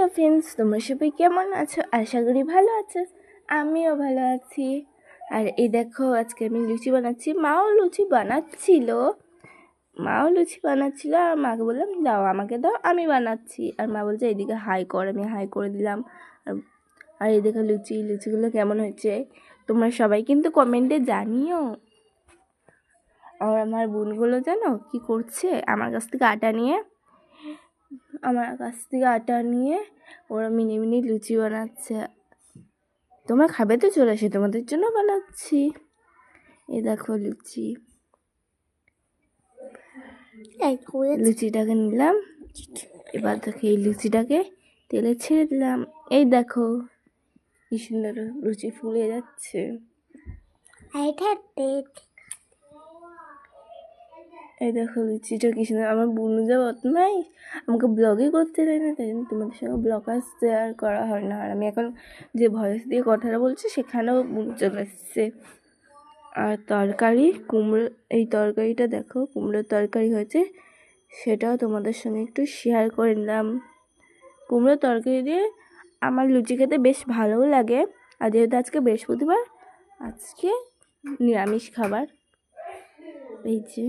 Hello friends, তোমরা সবাই কেমন আছো? আশা করি ভালো আছো। আমিও ভালো আছি। আর এই দেখো, আজকে আমি লুচি বানাচ্ছি। মাও লুচি বানাচ্ছিল আর মাকে বললাম দাও, আমাকে দাও, আমি বানাচ্ছি। আর মা বলছে এইদিকে হাই কর, আমি হাই করে দিলাম। আর এই দেখো লুচিগুলো কেমন হয়েছে তোমরা সবাই কিন্তু কমেন্টে জানিও। আর আমার বোনগুলো জানো কি করছে, আমার কাছ থেকে আটা নিয়ে ওরা মিনি মিনি লুচি বানাচ্ছে। তোমরা খাবে তো চলে আসে, তোমাদের জন্য বানাচ্ছি। এই দেখো লুচিটাকে নিলাম। এবার দেখো এই লুচিটাকে তেলে ছেড়ে দিলাম। এই দেখো কি সুন্দর লুচি ফুলে যাচ্ছে। এই দেখো লুচিটা কি সুন্দর। আমার বোনু যা নাই, আমাকে ব্লগই করতে দেয় না, তাই জন্য তোমাদের সঙ্গে ব্লগ আর শেয়ার করা হয় না। আর আমি এখন যে ভয়েস দিয়ে কথাটা বলছি সেখানেও বোনু চলে এসছে। আর তরকারি এই তরকারিটা দেখো, কুমড়োর তরকারি হয়েছে, সেটাও তোমাদের সঙ্গে একটু শেয়ার করে নিলাম। কুমড়োর তরকারি দিয়ে আমার লুচি খেতে বেশ ভালোও লাগে। আর যেহেতু আজকে বৃহস্পতিবার, আজকে নিরামিষ খাবার। এই যে